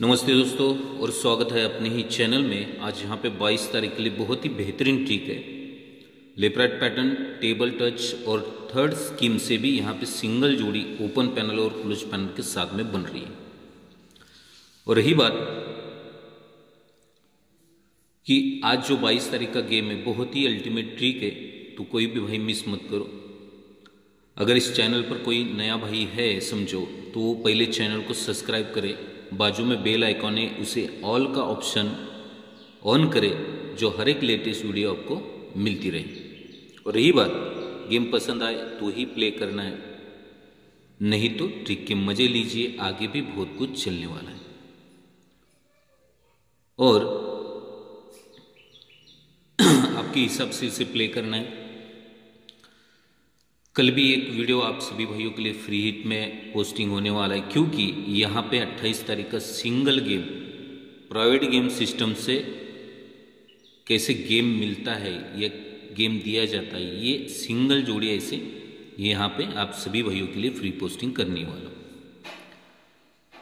नमस्ते दोस्तों और स्वागत है अपने ही चैनल में। आज यहाँ पे 22 तारीख के लिए बहुत ही बेहतरीन ट्रिक है। लेफ्ट पैटर्न, टेबल टच और थर्ड स्कीम से भी यहाँ पे सिंगल जोड़ी ओपन पैनल और क्लोज पैनल के साथ में बन रही है। और रही बात कि आज जो 22 तारीख का गेम है बहुत ही अल्टीमेट ट्रिक है, तो कोई भी भाई मिस मत करो। अगर इस चैनल पर कोई नया भाई है समझो, तो वो पहले चैनल को सब्सक्राइब करे, बाजू में बेल आइकॉन है उसे ऑल का ऑप्शन ऑन करे, जो हर एक लेटेस्ट वीडियो आपको मिलती रहे। और रही बात, गेम पसंद आए तो ही प्ले करना है, नहीं तो ट्रिक के मजे लीजिए, आगे भी बहुत कुछ चलने वाला है। और आपके हिसाब से इसे प्ले करना है। कल भी एक वीडियो आप सभी भाइयों के लिए फ्री हिट में पोस्टिंग होने वाला है, क्योंकि यहाँ पे 28 तारीख का single game private game system से कैसे गेम मिलता है या गेम दिया जाता है, ये सिंगल जोड़ी ऐसे यहाँ पे आप सभी भाइयों के लिए फ्री पोस्टिंग करने वाला हूँ।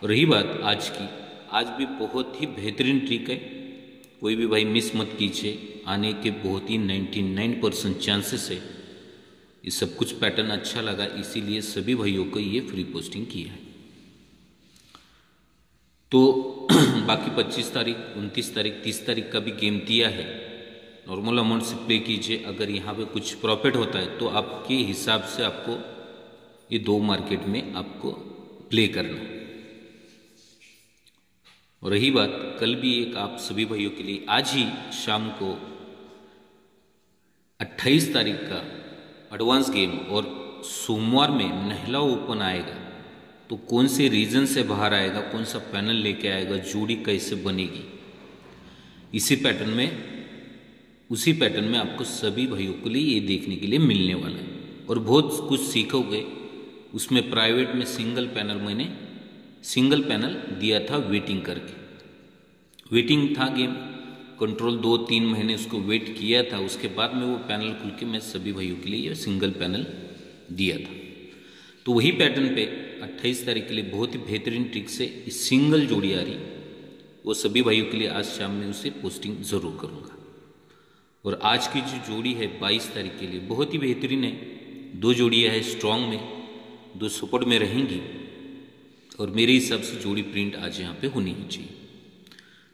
रही बात आज की, आज भी बहुत ही बेहतरीन ट्रिक है, कोई भी भाई मिस मत कीजिए। आने के बहुत ही 99% चांसेस है। ये सब कुछ पैटर्न अच्छा लगा, इसीलिए सभी भाइयों को ये फ्री पोस्टिंग किया है। तो बाकी 25 तारीख, 29 तारीख, 30 तारीख का भी गेम दिया है। नॉर्मल अमाउंट से प्ले कीजिए। अगर यहाँ पे कुछ प्रॉफिट होता है तो आपके हिसाब से आपको ये दो मार्केट में आपको प्ले करना है। और रही बात, कल भी एक आप सभी भाइयों के लिए आज ही शाम को 28 तारीख का एडवांस गेम और सोमवार में नहला ओपन आएगा, तो कौन से रीजन से बाहर आएगा, कौन सा पैनल लेके आएगा, जोड़ी कैसे बनेगी, उसी पैटर्न में आपको सभी भाइयों के लिए ये देखने के लिए मिलने वाला है। और बहुत कुछ सीखोगे उसमें। प्राइवेट में सिंगल पैनल दिया था वेटिंग करके, वेटिंग था गेम, कंट्रोल 2-3 महीने उसको वेट किया था, उसके बाद में वो पैनल खुल के मैं सभी भाइयों के लिए ये सिंगल पैनल दिया था। तो वही पैटर्न पे 28 तारीख के लिए बहुत ही बेहतरीन ट्रिक से सिंगल जोड़ी आ रही, वो सभी भाइयों के लिए आज शाम में उसे पोस्टिंग ज़रूर करूँगा। और आज की जो जोड़ी है 22 तारीख के लिए बहुत ही बेहतरीन है। 2 जोड़ियाँ है स्ट्रॉन्ग में, 2 सपोर्ट में रहेंगी, और मेरे हिसाब से जोड़ी प्रिंट आज यहाँ पे होनी ही चाहिए।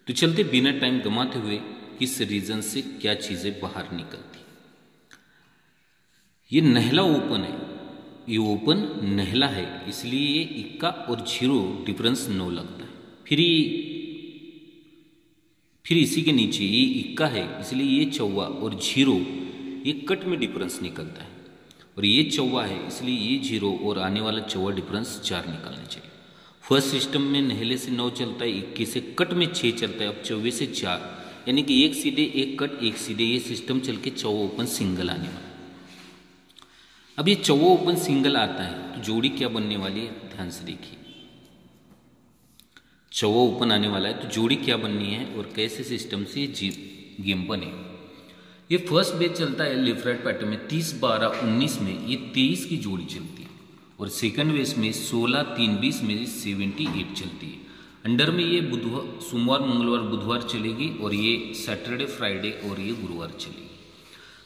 तो चलते बिना टाइम गंवाते हुए किस रीजन से क्या चीज़ें बाहर निकलती। ये नहला ओपन है, ये ओपन नहला है, इसलिए ये इक्का और 0 डिफरेंस 9 लगता है। फिर इसी के नीचे ये इक्का है, इसलिए ये चौवा और 0 ये कट में डिफरेंस निकलता है। और ये चौवा है, इसलिए ये 0 और आने वाला चौवा डिफरेंस 4 निकलना चाहिए। फर्स्ट सिस्टम में नहले से 9 चलता है, 21 से कट में 6 चलता है, अब 24 से 4, यानी कि एक सीधे एक कट एक सीधे, ये सिस्टम चल के चौवा ओपन सिंगल आने वाला। अब ये चौवा ओपन सिंगल आता है तो जोड़ी क्या बनने वाली है, ध्यान से देखिए। चौवा ओपन आने वाला है तो जोड़ी क्या बननी है और कैसे सिस्टम से गेम बने। ये फर्स्ट बेस चलता है लेफ्ट राइट पैटर्न में 30-12-19 में ये 23 की जोड़ी चलती है, और सेकंड बेस में 16-3-20 में 78 चलती है। अंडर में ये बुधवार, सोमवार, मंगलवार, बुधवार चलेगी, और ये सैटरडे, फ्राइडे और ये गुरुवार चलेगी।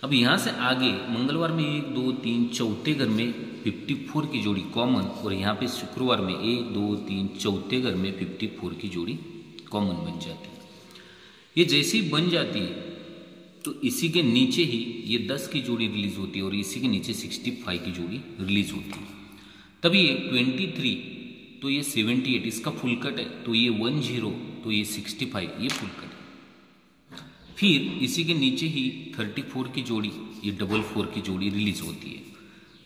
अब यहाँ से आगे मंगलवार में 1, 2, 3 चौथे घर में 54 की जोड़ी कॉमन, और यहाँ पे शुक्रवार में 1, 2, 3 चौथे घर में 54 की जोड़ी कॉमन बन जाती है। ये जैसी बन जाती है तो इसी के नीचे ही ये 10 की जोड़ी रिलीज होती है, और इसी के नीचे 65 की जोड़ी रिलीज होती है। तब ये 23 तो ये 78 इसका फुल कट है, तो ये 10 तो ये 65 ये फुल कट है। फिर इसी के नीचे ही 34 की जोड़ी, ये 44 की जोड़ी रिलीज होती है।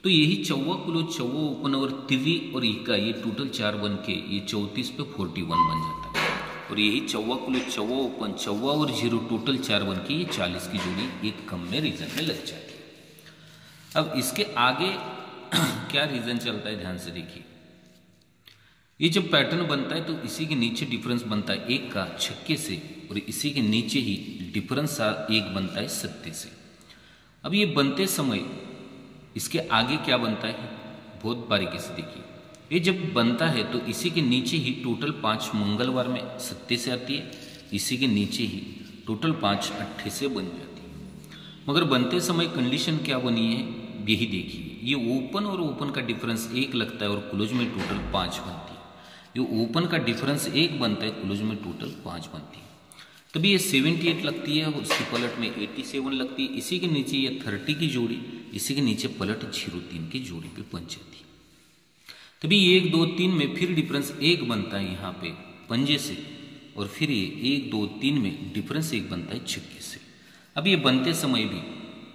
तो यही चौवा क्लोज, चौवा ओपन और 3 और इक्का, ये टोटल 4 बन के ये 34 पे 41 बन जाता है। और यही चौवा क्लोज, चौवा ओपन, चौवा और 0 टोटल 4 बन के ये 40 की जोड़ी एक कम में रीजन में लग जाती है। अब इसके आगे क्या रीजन चलता है, ध्यान से देखिए। ये जब पैटर्न बनता है तो इसी के नीचे डिफरेंस बनता है 1 का छक्के से, और इसी के नीचे ही डिफरेंस 1 बनता है 7 से। अब ये बनते समय इसके आगे क्या बनता है, बहुत बारीकी से देखिए। ये जब बनता है तो इसी के नीचे ही टोटल 5 मंगलवार में सत्ते से आती है, इसी के नीचे ही टोटल 5 अट्ठे से बन जाती है। मगर बनते समय कंडीशन क्या बनी है यही देखिए, ये ओपन और ओपन का डिफरेंस 1 लगता है और क्लोज में टोटल 5 बनती है। ये ओपन का डिफरेंस 1 बनता है, क्लोज में टोटल 5 बनती है। तभी ये 78 लगती है, उसकी पलट में 87 लगती है, इसी के नीचे ये 30 की जोड़ी, इसी के नीचे पलट 03 की जोड़ी पे बन जाती है। तभी 1 2 3 में फिर डिफरेंस 1 बनता है यहाँ पे पंजे से, और फिर ये 1 2 3 में डिफरेंस 1 बनता है छक्के से। अब ये बनते समय भी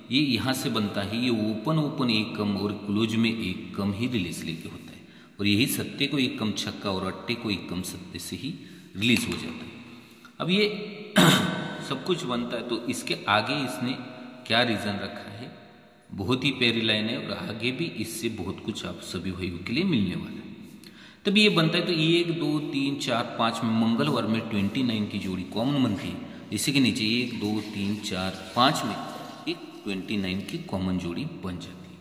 ये यहाँ से बनता है, ये ओपन ओपन 1 कम और क्लोज में 1 कम ही रिलीज लेके होता है, और यही सत्ते को 1 कम छक्का और अट्टे को 1 कम सत्ते से ही रिलीज हो जाता है। अब ये सब कुछ बनता है, तो इसके आगे इसने क्या रीज़न रखा है, बहुत ही प्यारी लाइन है, और आगे भी इससे बहुत कुछ आप सभी भाइयों के लिए मिलने वाला है। तब ये बनता है तो 1 2 3 4 5 में मंगलवार में 29 की जोड़ी कॉमन बनती है, इसी के नीचे 1 2 3 4 5 में एक 29 की कॉमन जोड़ी बन जाती है।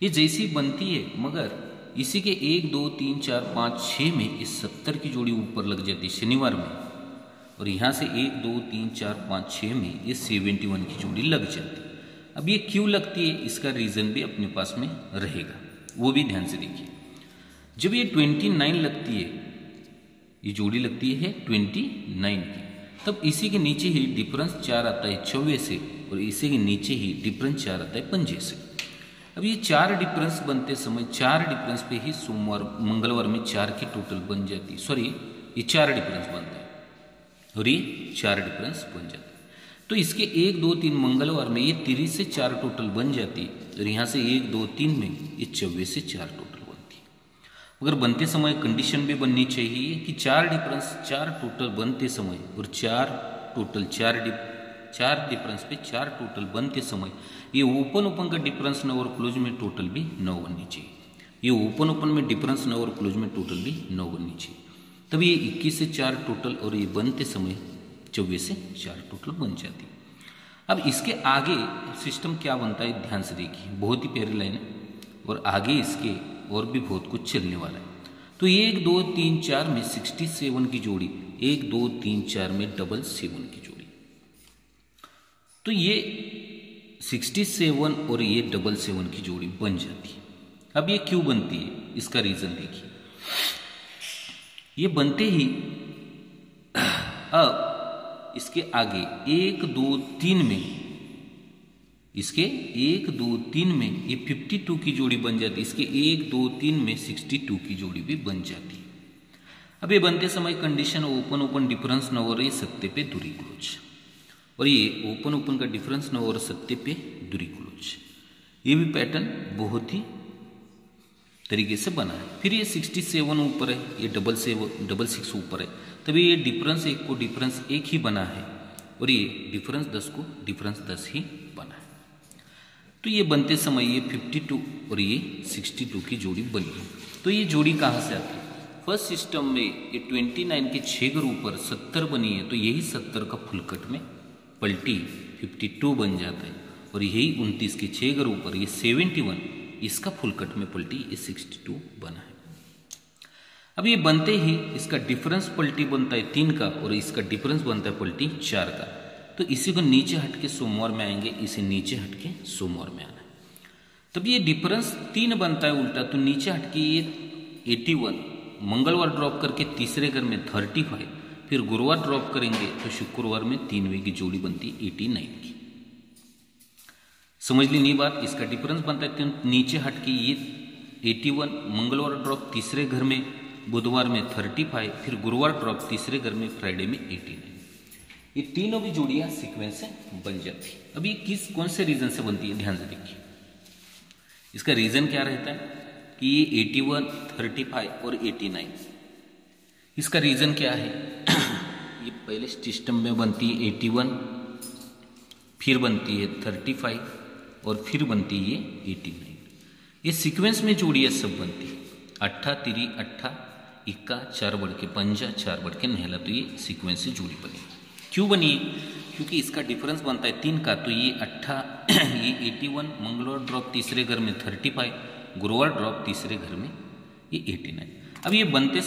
ये जैसी बनती है, मगर इसी के 1 2 3 4 5 6 में इस 70 की जोड़ी ऊपर लग जाती है शनिवार में, और यहाँ से 1 2 3 4 5 6 में ये 71 की जोड़ी लग जाती है। अब ये क्यों लगती है, इसका रीज़न भी अपने पास में रहेगा, वो भी ध्यान से देखिए। जब ये 29 लगती है, ये जोड़ी लगती है 29 की, तब इसी के नीचे ही डिफरेंस 4 आता है 24 से, और इसी के नीचे ही डिफरेंस 4 आता है पंजे से। अब ये 4 डिफरेंस बनते समय 4 डिफरेंस पे ही सोमवार मंगलवार में 4 की टोटल बन जाती है, सॉरी ये 4 डिफरेंस बनता है और ये 4 डिफरेंस बन जाता है। तो इसके 1 2 3 मंगलवार में ये 30 से 4 टोटल बन जाती है, और यहाँ से 1 2 3 में ये 24 से 4 टोटल बनती है। मगर बनते समय कंडीशन भी बननी चाहिए कि 4 डिफरेंस 4 टोटल बनते समय और 4 टोटल 4 डिफरेंस पे 4 टोटल बनते समय ये ओपन ओपन का डिफरेंस 9 और क्लोज में टोटल भी 9 बननी चाहिए। ये ओपन ओपन में डिफरेंस 9 और क्लोज में टोटल भी 9 बननी चाहिए। तब ये 21 से 4 टोटल और ये बनते समय 24 से 4 टोटल बन जाती है। अब इसके आगे सिस्टम क्या बनता है ध्यान से देखिए, बहुत ही प्यारी लाइन है, और आगे इसके और भी बहुत कुछ चलने वाला है। तो 1 2 3 4 में 67 की जोड़ी, 1 2 3 4 में 77 की जोड़ी, तो ये 67 और ये 77 की जोड़ी बन जाती है। अब ये क्यों बनती है, इसका रीजन देखिए। ये बनते ही अब इसके आगे 1 2 3 में, इसके 1 2 3 में ये 52 की जोड़ी बन जाती है, इसके 1 2 3 में 62 की जोड़ी भी बन जाती है। अब ये बनते समय कंडीशन ओपन ओपन डिफरेंस 9 और ये सत्ते पे दूरी क्लोज, और ये ओपन ओपन का डिफरेंस 9 और सत्ते पे दूरी क्लोज, ये भी पैटर्न बहुत ही तरीके से बना है। फिर ये 67 ऊपर है, ये 66 ऊपर है, तभी ये डिफरेंस 1 को डिफरेंस 1 ही बना है, और ये डिफरेंस 10 को डिफरेंस 10 ही बना है। तो ये बनते समय ये 52 और ये 62 की जोड़ी बनी है। तो ये जोड़ी कहाँ से आती है, फर्स्ट सिस्टम में ये 29 के 6 घर ऊपर 70 बनी है, तो यही 70 का फुलकट में पलटी 52 बन जाता है, और यही 29 के 6 घर ऊपर ये 71 इसका फुलकट में पलटी ये 62 बना है। अब ये बनते ही इसका डिफरेंस पलटी बनता है 3 का, और इसका डिफरेंस बनता है पलटी 4 का, तो इसी को नीचे हटके सोमवार में आएंगे, इसे नीचे हटके सोमवार में आना है। तब ये डिफरेंस 3 बनता है उल्टा, तो नीचे हटके ये 81, मंगलवार ड्रॉप करके तीसरे घर में 35, फिर गुरुवार ड्रॉप करेंगे तो शुक्रवार में 3वें की जोड़ी बनती 89 की। समझ ली नहीं बात, इसका डिफरेंस बनता है नीचे हटके ये 81, मंगलवार ड्रॉप तीसरे घर में बुधवार में 35, फिर गुरुवार ड्रॉप तीसरे घर में फ्राइडे में 89। ये तीनों भी जोड़ियां सीक्वेंस से बन जाती है। अब ये कौन से रीजन से बनती है ध्यान से देखिए। इसका रीजन क्या रहता है कि ये 81, 35 और 89, इसका रीजन क्या है ये पहले सिस्टम में बनती है 81, फिर बनती है 35 और फिर बनती है 89। ये सीक्वेंस में जोड़ियां सब बनती है 8 3 8 इक्का 4 बढ़ के 5 4 बढ़ के नहला, तो ये सीक्वेंस से जोड़ी बनी। क्यों बनी, क्योंकि इसका डिफरेंस बनता है 3 का, तो ये 8 ये 81, मंगलवार ड्रॉप तीसरे घर में 35, गुरुवार ड्रॉप तीसरे घर में ये 89। अब ये बनते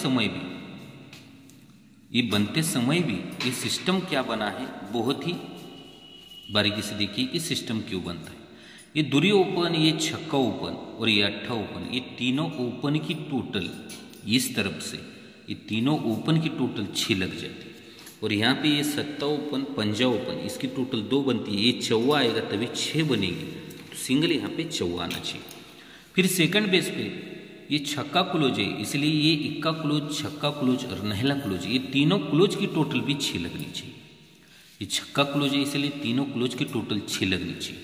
समय भी ये सिस्टम क्या बना है, बहुत ही बारीकी से देखिए कि सिस्टम क्यों बनता है। ये दूरी ओपन, ये छक्का ओपन और ये अट्ठा ओपन, ये तीनों ओपन की टोटल इस तरफ से ये तीनों ओपन की टोटल 6 लग जाती है। और यहाँ पे ये सत्ता ओपन, पंजा ओपन, इसकी टोटल 2 बनती है। ये चौवा आएगा तभी 6 बनेगी, तो सिंगल यहाँ पे चौवा आना चाहिए। फिर सेकंड बेस पे ये छक्का क्लोज है, इसलिए ये इक्का क्लोज, छक्का क्लोज और नहला क्लोज, ये तीनों क्लोज की टोटल भी 6 लगनी चाहिए। ये छक्का क्लोज है इसलिए तीनों क्लोज की टोटल 6 लगनी चाहिए।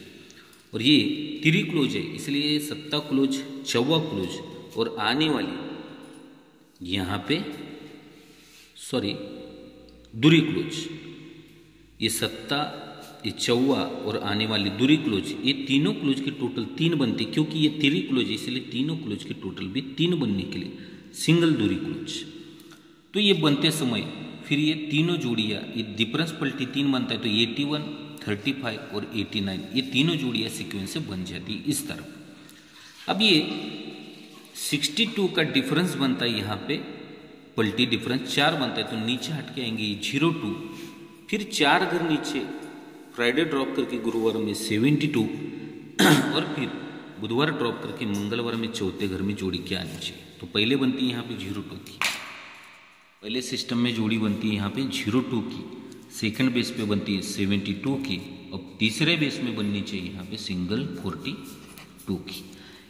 और ये तिरी क्लोज है इसलिए सत्ता क्लोज, चौवा क्लोज और आने वाली यहाँ पे दूरी क्लोज, ये सत्ता, ये चौवा और आने वाली दूरी क्लोज, ये तीनों क्लोज की टोटल 3 बनती, क्योंकि ये तिरी क्लोज है इसलिए तीनों क्लोज की टोटल भी 3 बनने के लिए सिंगल दूरी क्लोज। तो ये बनते समय फिर ये तीनों जोड़ियाँ, ये डिफरेंस पलटी 3 बनता है, तो 81, 35 और 89 ये तीनों जोड़ियाँ सीक्वेंस से बन जाती है इस तरफ। अब ये 62 का डिफरेंस बनता है, यहाँ पे पलटी डिफरेंस 4 बनता है, तो नीचे हट के आएंगे 02, फिर 4 घर नीचे फ्राइडे ड्रॉप करके गुरुवार में 72 और फिर बुधवार ड्रॉप करके मंगलवार में चौथे घर में जोड़ी क्या आनी चाहिए। तो पहले बनती है यहाँ पे 02 की, पहले सिस्टम में जोड़ी बनती है यहाँ पे 02 की, सेकंड बेस पे बनती है 72 की, और तीसरे बेस में बननी चाहिए यहाँ पे सिंगल 42 की।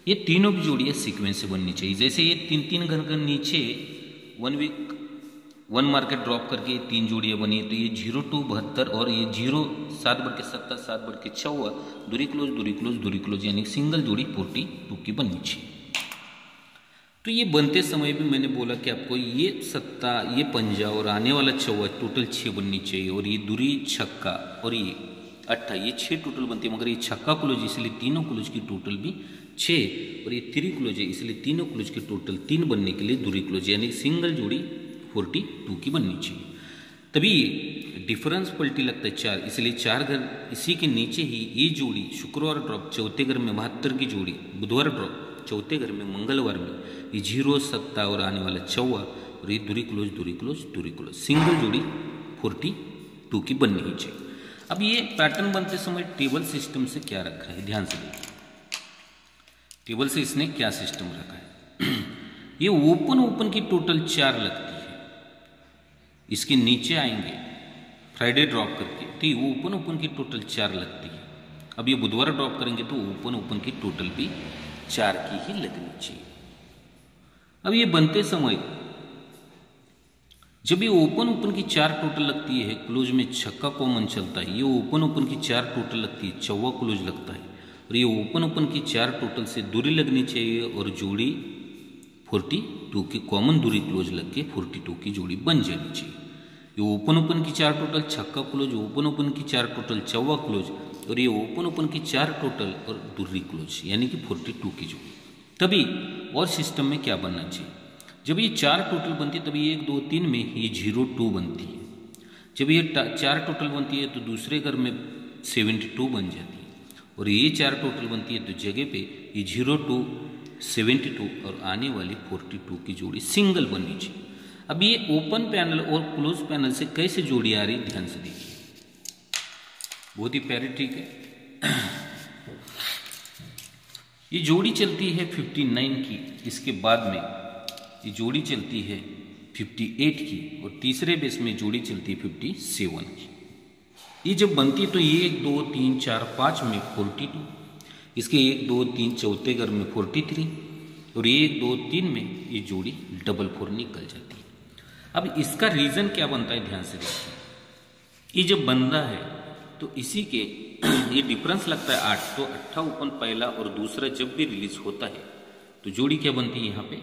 ये तीनों भी जोड़ियाँ सीक्वेंस से बननी चाहिए। जैसे ये 3-3 घर के नीचे 1 वीक 1 मार्केट ड्रॉप करके 3 जोड़ियाँ बनी है, तो ये 02 72 और ये 7 बढ़ के 7 7 बढ़ के 6 दूरी क्लोज दूरी क्लोज दूरी क्लोज, यानी सिंगल जोड़ी 42 की बननी चाहिए। तो ये बनते समय भी मैंने बोला कि आपको ये सत्ता, ये पंजा और आने वाला चौवा टोटल 6 बननी चाहिए, और ये दूरी छक्का और ये अट्ठा, ये 6 टोटल बनती है। मगर ये छक्का क्लोज इसलिए तीनों क्लोज की टोटल भी 6, और ये तिरी क्लोज है इसलिए तीनों क्लोज की टोटल 3 बनने के लिए दूरी क्लोज यानी सिंगल जोड़ी 42 की बननी चाहिए। तभी डिफरेंस पलटी लगता है 4, इसलिए 4 घर इसी के नीचे ही ये जोड़ी शुक्रवार ड्रॉप चौथे घर में 72 की जोड़ी, बुधवार ड्रॉप चौथे घर में मंगलवार में ये 0 सत्ता और आने वाला चौवा, और ये दूरी क्लोज दूरी क्लोज दूरी क्लोज, सिंगल जोड़ी 42 की बननी ही चाहिए। अब ये पैटर्न बनते समय टेबल सिस्टम से क्या रखा है, ध्यान से देखिए। टेबल से इसने क्या सिस्टम रखा है ये ओपन की टोटल 4 लगती है, इसके नीचे आएंगे फ्राइडे ड्रॉप करके, तो ये ओपन की टोटल 4 लगती है। अब ये बुधवार ड्रॉप करेंगे तो ओपन की टोटल भी 4 की ही लगनी चाहिए। अब ये बनते समय जब ये ओपन की 4 टोटल लगती है, क्लोज में छक्का कॉमन चलता है, ये ओपन की 4 टोटल लगती है, चौवा क्लोज लगता है, और ये ओपन की 4 टोटल से दूरी लगनी चाहिए, और जोड़ी 42 की कॉमन दूरी क्लोज लग के 42 की जोड़ी बन जानी चाहिए। ये ओपन की 4 टोटल छक्का क्लोज, ओपन की 4 टोटल चौवा क्लोज, और ये ओपन की 4 टोटल और दूरी क्लोज यानी कि 42 की जोड़ी। तभी और सिस्टम में क्या बनना चाहिए, जब ये 4 टोटल बनती है तभी 1 2 3 में ये 02 बनती है। जब ये 4 टोटल बनती है तो दूसरे घर में 72 बन जाती है, और ये 4 टोटल बनती है तो जगह पे ये 02 72 और आने वाली 42 की जोड़ी सिंगल बननी चाहिए। अब ये ओपन पैनल और क्लोज पैनल से कैसे जोड़ी आ रही, ध्यान से देखिए, बहुत ही प्यारी ट्रिक है। ये जोड़ी चलती है 59 की, इसके बाद में ये जोड़ी चलती है 58 की, और तीसरे बेस में जोड़ी चलती है 57 की। ये जब बनती है तो ये 1 2 3 4 5 में 42, इसके 1 2 3 चौथे घर में 43, और ये 1 2 3 में ये जोड़ी 44 निकल जाती है। अब इसका रीज़न क्या बनता है, ध्यान से देखिए। ये जब बनता है तो इसी के ये डिफरेंस लगता है 8, तो अट्ठा ओपन पहला और दूसरा जब भी रिलीज होता है तो जोड़ी क्या बनती है, यहाँ पे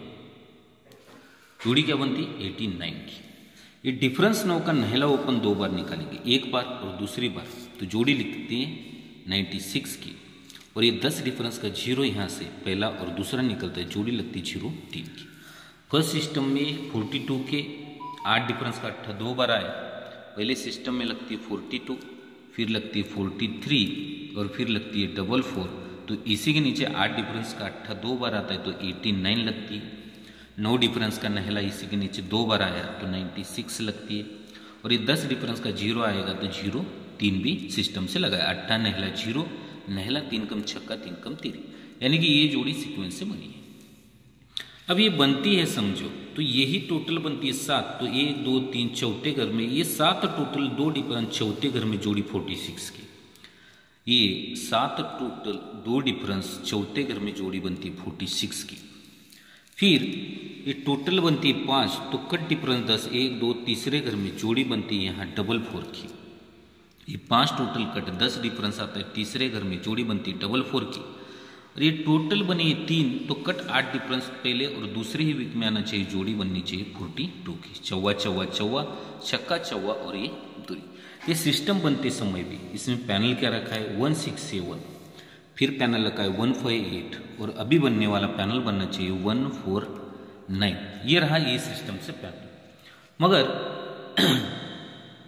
जोड़ी क्या बनती है 89 की। ये डिफरेंस 9 का नहला ओपन 2 बार निकालेंगे, एक बार और दूसरी बार, तो जोड़ी लिखती है 96 की, और ये 10 डिफरेंस का 0 यहाँ से पहला और दूसरा निकलता है, जोड़ी लगती है 0 3 की। फर्स्ट सिस्टम में 42 के 8 डिफरेंस का अट्ठा 2 बार आया, पहले सिस्टम में लगती है 42, फिर लगती है 43 और फिर लगती है 44, तो इसी के नीचे 8 डिफरेंस का अट्ठा 2 बार आता है तो 89 लगती है। 9 डिफरेंस का नहला इसी के नीचे 2 बार आया तो 96 लगती है। और ये 10 डिफरेंस का 0 आएगा तो 0 3 भी सिस्टम से लगाया। 8 नहला 0 नहला 3 कम छक्का 3 कम 3, यानी कि ये जोड़ी सीक्वेंस से बनी है। अब ये बनती है समझो तो यही टोटल बनती है 7, तो 1 2 3 चौथे घर में ये 7 टोटल 2 डिफरेंस चौथे घर में जोड़ी 46 की, ये 7 टोटल 2 डिफरेंस चौथे घर में जोड़ी बनती है 46 की। फिर ये टोटल बनती है 5, तो कट डिफरेंस 10 1 2 तीसरे घर में जोड़ी बनती है यहाँ 4 की। ये 5 टोटल कट 10 डिफरेंस आता है तीसरे घर में जोड़ी बनती है 4 की। और ये टोटल बनी है 3, तो कट 8 डिफरेंस पहले और दूसरे ही वीक में आना चाहिए, जोड़ी बननी चाहिए 42 की। चौवा चौवा चौवा छक्का चौवा और ये दूरी। ये सिस्टम बनते समय भी इसमें पैनल क्या रखा है 167, फिर पैनल रखा है 158 और अभी बनने वाला पैनल बनना चाहिए 149। ये रहा ये सिस्टम से पैनल। मगर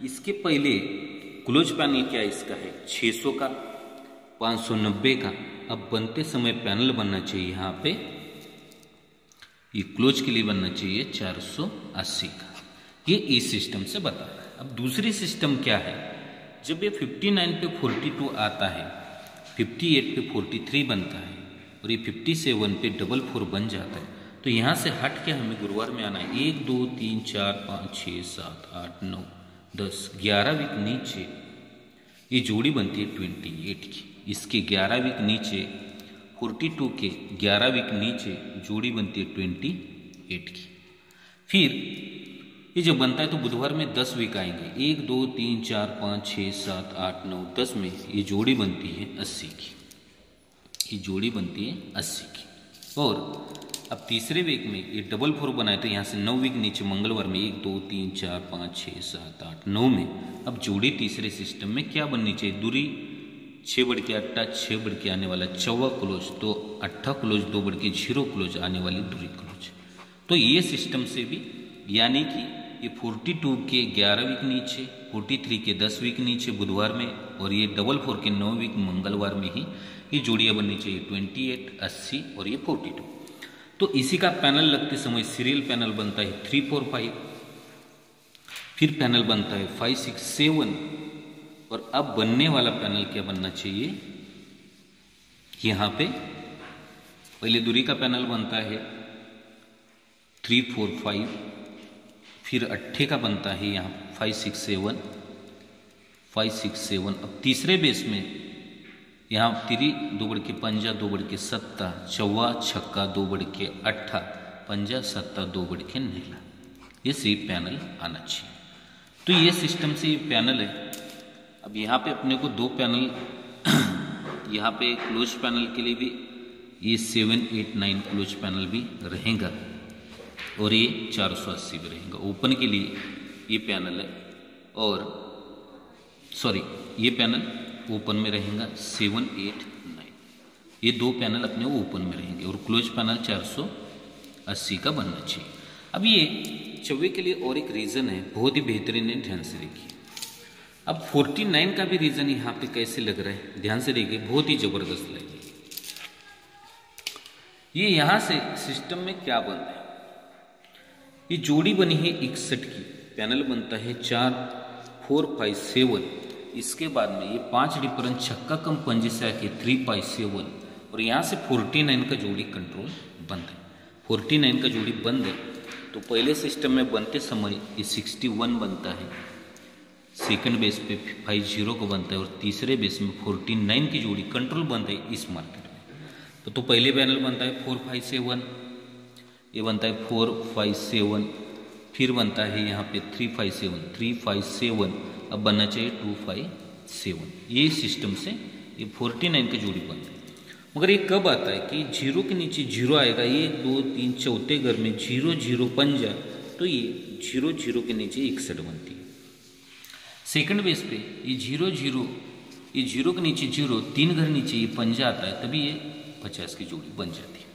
इसके पहले क्लोज पैनल क्या इसका है 600 का 590 का। अब बनते समय पैनल बनना चाहिए यहाँ पे ये क्लोज के लिए बनना चाहिए 480 का। ये इस सिस्टम से बता रहा है। अब दूसरी सिस्टम क्या है, जब ये 59 पे 42 आता है, 58 पे 43 बनता है और ये 57 पे 44 बन जाता है, तो यहाँ से हट के हमें गुरुवार में आना है। 1 2 3 4 5 6 7 8 9 10 11 वीक नीचे ये जोड़ी बनती है 28 की। इसके 11 वीक नीचे 42 के 11 वीक नीचे जोड़ी बनती है 28 की। फिर ये जब बनता है तो बुधवार में 10 वीक आएंगे, 1 2 3 4 5 6 7 8 9 10 में ये जोड़ी बनती है 80 की। ये जोड़ी बनती है 80 की। और अब तीसरे वीक में ये 44 बनाए तो यहाँ से 9 वीक नीचे मंगलवार में 1 2 3 4 5 6 7 8 9 में अब जोड़ी तीसरे सिस्टम में क्या बननी चाहिए, दूरी 6 बढ़ के 8 6 बढ़ के आने वाला चौवा क्लोज, तो 8 क्लोज 2 बढ़ के 0 क्लोज आने वाली दूरी क्लोज। तो ये सिस्टम से भी, यानी कि ये 42 के 11 वीक नीचे 43 के 10 वीक नीचे बुधवार में और ये 44 के 9 वीक मंगलवार में ही ये जोड़ियाँ बननी चाहिए 28 80 और ये 42। तो इसी का पैनल लगते समय सीरियल पैनल बनता है 3 4 5, फिर पैनल बनता है 5 6 7 और अब बनने वाला पैनल क्या बनना चाहिए, यहाँ पे पहले दूरी का पैनल बनता है 3 4 5, फिर 8 का बनता है यहाँ 5 6 7 5 6 7। अब तीसरे बेस में यहाँ 3 2 बढ़ के 5 2 बढ़ के 7 चौवा छक्का 2 बढ़ के 8 5 7 2 बढ़ के नीला, ये सी पैनल आना चाहिए। तो ये सिस्टम से ये पैनल है। अब यहाँ पे अपने को 2 पैनल यहाँ पे क्लोज पैनल के लिए भी ये 7 8 9 क्लोज पैनल भी रहेगा और ये 480 भी रहेगा। ओपन के लिए ये पैनल है और सॉरी ये पैनल ओपन में रहेगा 7 8 9, ये 2 पैनल अपने ओपन में रहेंगे और क्लोज पैनल 480 का बनना चाहिए। अब ये चौवे के लिए और एक रीज़न है, बहुत ही बेहतरीन है, ध्यान से देखिए। अब 49 का भी रीज़न यहाँ पे कैसे लग रहा है, ध्यान से देखिए, बहुत ही ज़बरदस्त लगे। ये यहाँ से सिस्टम में क्या बन रहा है, ये जोड़ी बनी है 61 की, पैनल बनता है 4 4 5 7, इसके बाद में ये 5 डिफरेंस छक्का कम पंजे से आके 3 5 7 और यहाँ से 49 का जोड़ी कंट्रोल बंद है। 49 का जोड़ी बंद है तो पहले सिस्टम में बनते समय ये 61 बनता है, सेकंड बेस पे 50 को बनता है और तीसरे बेस में 49 की जोड़ी कंट्रोल बंद है इस मार्केट में। तो पहले पैनल बनता है 4 5 7, ये बनता है 4 5 7, फिर बनता है यहाँ पे 3 5 7 3 5 7, अब बनना चाहिए 2 5 7। ये सिस्टम से ये 49 की जोड़ी बनती है। मगर ये कब आता है कि 0 के नीचे 0 आएगा, 1 2 3 चौथे घर में 0 0 पंजा, तो ये 0 0 के नीचे 61 बनती है। सेकंड बेस पे ये 0 0, ये 0 के नीचे 0 3 घर नीचे ये पंजा आता है, तभी ये 50 की जोड़ी बन जाती है।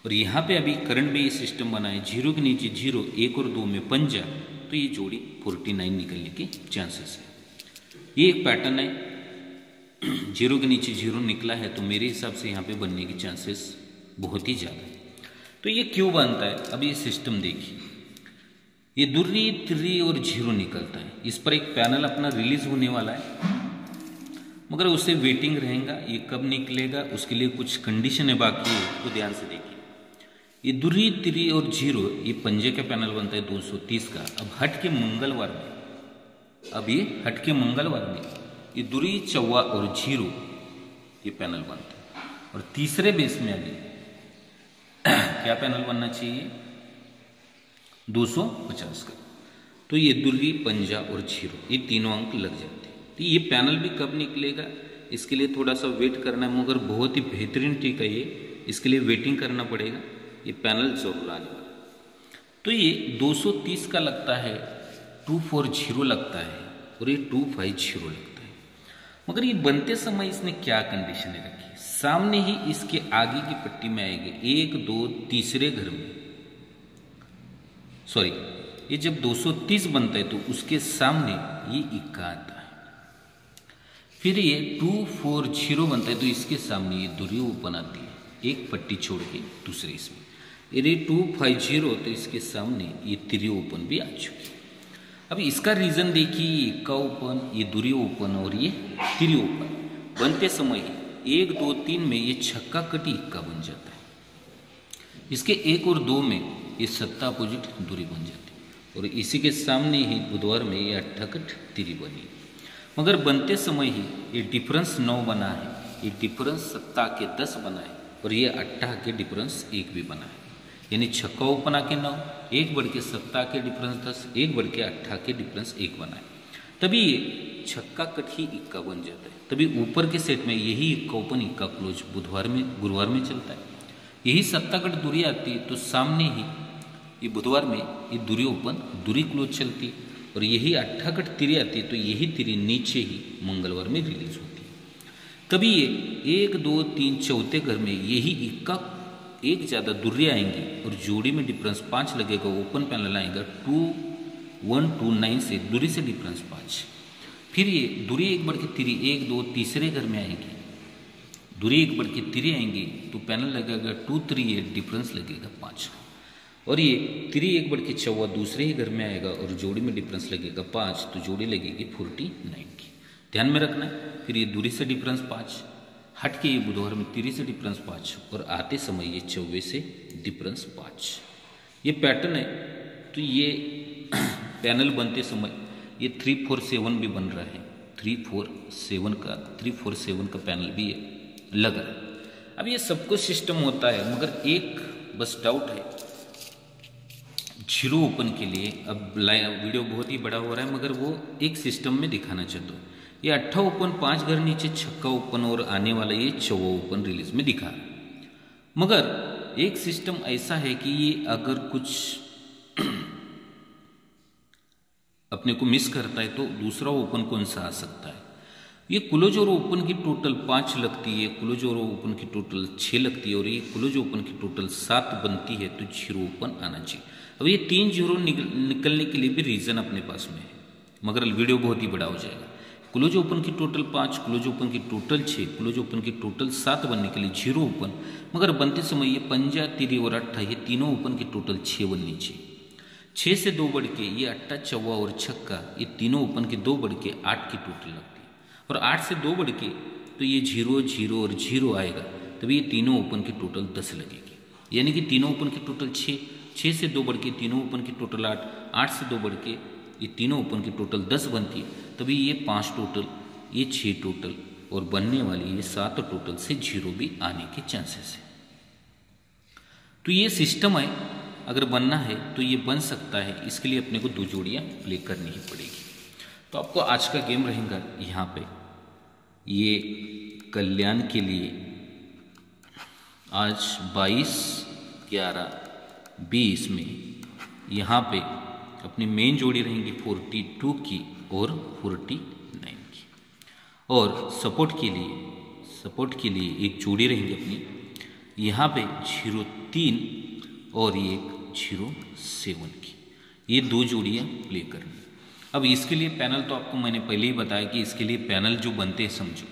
और यहाँ पे अभी करंट में ये सिस्टम बना है 0 के नीचे 0 1 और 2 में पंजा, तो ये जोड़ी 49 निकलने के चांसेस है। ये एक पैटर्न है, 0 के नीचे 0 निकला है तो मेरे हिसाब से यहाँ पे बनने के चांसेस बहुत ही ज़्यादा है। तो ये क्यों बनता है, अब ये सिस्टम देखिए, ये दुर्री तिर्री और जीरो निकलता है, इस पर एक पैनल अपना रिलीज होने वाला है, मगर उसे वेटिंग रहेगा, ये कब निकलेगा उसके लिए कुछ कंडीशन है बाकी है, तो ध्यान से देखिए। ये दुर्री तिर्री और जीरो ये पंजे का पैनल बनता है 230 का। अब हट के मंगलवार में ये दुर्री चौवा और जीरो ये पैनल बनता है। और तीसरे बेस में अभी क्या पैनल बनना चाहिए, 250 का। तो ये दुर्री पंजा और जीरो ये तीनों अंक लग जाते हैं। तो ये पैनल भी कब निकलेगा इसके लिए थोड़ा सा वेट करना है, मगर बहुत ही बेहतरीन ट्रिक है ये, इसके लिए वेटिंग करना पड़ेगा, ये पैनल जरूर आने वाला। तो ये 230 का लगता है, 240 लगता है और ये 250 लगता है। मगर ये बनते समय इसने क्या कंडीशन रखी, सामने ही इसके आगे की पट्टी में आएगी 1 2 तीसरे घर में, सॉरी ये जब 230 बनता है तो उसके सामने ये इक्का आता है। फिर ये 240 बनता है तो इसके सामने ये दुर्री ओपन आती है, एक पट्टी छोड़ के दूसरे इसमें। यदि 250 तो इसके सामने ये तिर्री ओपन भी आ चुकी है। अब इसका रीजन देखिए, ये इक्का ओपन, ये दुर्री ओपन और ये तिर्री ओपन बनते समय ही 1 2 3 में ये छक्का कटी इक्का बन जाता है, इसके 1 और 2 में ये सत्ता अपोजिट दुर्री बन जाती है, और इसी के सामने ही बुधवार में ये अट्ठा कट तिर्री बनी। मगर बनते समय ही ये डिफरेंस 9 बना है, ये डिफरेंस सत्ता के 10 बना है, और ये अट्ठा के डिफरेंस 1 भी बना है, यानी छक्का ओपन आके 9, 1 बढ़ के सत्ता के डिफरेंस 10, 1 बढ़ के अट्ठा के डिफरेंस 1 बना है, तभी ये छक्का कट ही इक्का बन जाता है। तभी ऊपर के सेट में यही इक्का ओपन इक्का क्लोज गुरुवार में चलता है। यही सत्ता कट दुर्री आती है तो सामने ही ये बुधवार में ये दुर्री ओपन दुर्री क्लोज चलती है, और यही अट्ठा कट तिर्री आती है तो यही तिर्री नीचे ही मंगलवार में रिलीज होती है। तभी ये 1 2 3 चौथे घर में यही इक्का एक ज़्यादा दुर्री आएंगी और जोड़ी में डिफरेंस 5 लगेगा, ओपन पैनल आएगा 2 1 2 9 से दुर्री से डिफरेंस 5। फिर ये दुर्री एक बढ़ के तिर्री 1 2 तीसरे घर में आएंगी, दुर्री एक बढ़ के तिर्री आएंगी तो पैनल लगेगा 2 3 ये डिफरेंस लगेगा 5, और ये तिर्री एक बढ़ के चौवा दूसरे ही घर में आएगा और जोड़ी में डिफरेंस लगेगा 5 तो जोड़ी लगेगी 49 की, ध्यान में रखना है। फिर ये दुर्री से डिफरेंस 5 हट के ये बुधवार में तिर्री से डिफरेंस 5 और आते समय ये चौवे से डिफरेंस 5, ये पैटर्न है। तो ये पैनल बनते समय ये 3 4 7 भी बन रहा है, 3 4 7 का पैनल भी लगा। अब ये सब कुछ सिस्टम होता है, मगर एक बस डाउट है जीरो ओपन के लिए। अब वीडियो बहुत ही बड़ा हो रहा है, मगर वो एक सिस्टम में दिखाना चाहता हूँ। ये अट्ठा ओपन 5 घर नीचे छक्का ओपन और आने वाला ये चौवा ओपन रिलीज में दिखा रहा है, मगर एक सिस्टम ऐसा है कि ये अगर कुछ अपने को मिस करता है तो दूसरा ओपन कौन सा आ सकता है। ये क्लोज और ओपन की टोटल 5 लगती है, क्लोज और ओपन की टोटल 6 लगती है, और ये क्लोज ओपन की टोटल 7 बनती है, तो जीरो ओपन आना चाहिए। अब ये 3 जीरो निकलने के लिए भी रीजन अपने पास में है, मगर वीडियो बहुत ही बड़ा हो जाएगा। क्लोज ओपन की टोटल 5, क्लोज ओपन की टोटल 6, क्लोज ओपन की टोटल 7 बनने के लिए जीरो ओपन, मगर बनते समय ये पंजा तिर्री और अट्ठा ये तीनों ओपन की टोटल 6 बननी चाहिए। 6 से 2 बढ़ के ये अट्ठा चौवा और छक्का ये तीनों ओपन के 2 बढ़ के 8 की टोटल लगती है, और 8 से 2 बढ़ के तो ये 0 0 और 0 आएगा, तभी ये तीनों ओपन की टोटल 10 लगेगी, यानी कि तीनों ओपन की टोटल 6, 6 से 2 बढ़ के तीनों ओपन की टोटल 8, 8 से 2 बढ़ के ये तीनों ओपन की टोटल 10 बनती है, तभी ये 5 टोटल, ये 6 टोटल और बनने वाली ये 7 टोटल से 0 भी आने के चांसेस है। तो ये सिस्टम है, अगर बनना है तो ये बन सकता है, इसके लिए अपने को 2 जोड़ियाँ प्ले करनी ही पड़ेगी। तो आपको आज का गेम रहेगा यहाँ पे, ये कल्याण के लिए आज 22/11/20 में यहाँ पे अपनी मेन जोड़ी रहेंगी 42 की और 49 की, और सपोर्ट के लिए एक जोड़ी रहेंगी अपनी यहाँ पे 03 और एक 07 की, ये 2 जोड़ियाँ प्ले करनी। अब इसके लिए पैनल तो आपको मैंने पहले ही बताया कि इसके लिए पैनल जो बनते हैं समझो,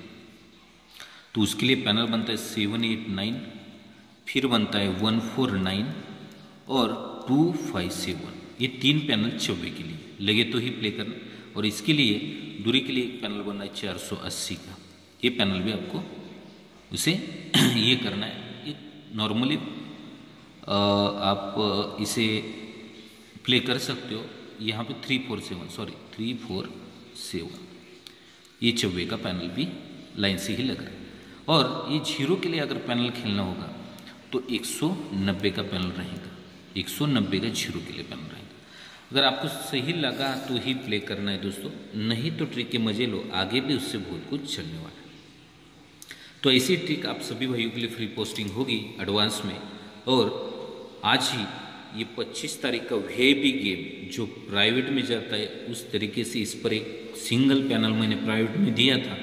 तो उसके लिए पैनल बनता है 7 8 9, फिर बनता है 149 और 257। ये 3 पैनल चौबे के लिए लगे तो ही प्ले करना। और इसके लिए दूरी के लिए एक पैनल बनना है 480 का। ये पैनल भी आपको उसे ये करना है। ये नॉर्मली आप इसे प्ले कर सकते हो। यहाँ पे 347 ये चौबे का पैनल भी लाइन से ही लग रहा है। और ये जीरो के लिए अगर पैनल खेलना होगा तो 190 का पैनल रहेगा। 190 का जीरो के लिए पैनल रहेगा। अगर आपको सही लगा तो ही प्ले करना है दोस्तों, नहीं तो ट्रिक के मजे लो, आगे भी उससे बहुत कुछ चलने वाला है। तो ऐसी ट्रिक आप सभी भाइयों के लिए फ्री पोस्टिंग होगी एडवांस में। और आज ही ये 25 तारीख का वीआईपी गेम जो प्राइवेट में जाता है, उस तरीके से इस पर एक सिंगल पैनल मैंने प्राइवेट में दिया था,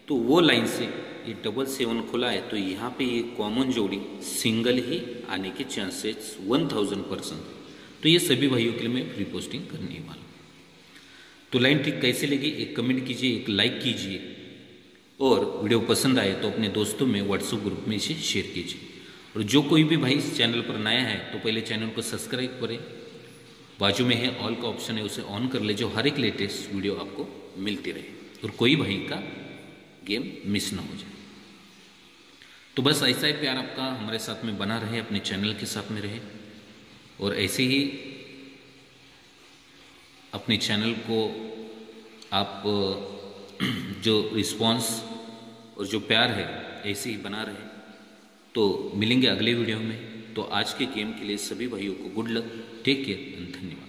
तो वो लाइन से ये 777 खुला है। तो यहाँ पे ये कॉमन जोड़ी सिंगल ही आने के चांसेस 1000%। तो ये सभी भाइयों के लिए मैं फ्री पोस्टिंग करने वाला हूँ। तो लाइन ट्रिक कैसे लगी एक कमेंट कीजिए, एक लाइक कीजिए, और वीडियो पसंद आए तो अपने दोस्तों में व्हाट्सएप ग्रुप में इसे शेयर कीजिए। और जो कोई भी भाई इस चैनल पर नया है तो पहले चैनल को सब्सक्राइब करें, बाजू में है ऑल का ऑप्शन है, उसे ऑन कर ले, जो हर एक लेटेस्ट वीडियो आपको मिलती रहे और कोई भाई का गेम मिस ना हो जाए। तो बस ऐसा ही प्यार आपका हमारे साथ में बना रहे, अपने चैनल के साथ में रहे, और ऐसे ही अपने चैनल को आप जो रिस्पांस और जो प्यार है ऐसे ही बना रहे। तो मिलेंगे अगले वीडियो में। तो आज के गेम के लिए सभी भाइयों को good luck, take care and धन्यवाद।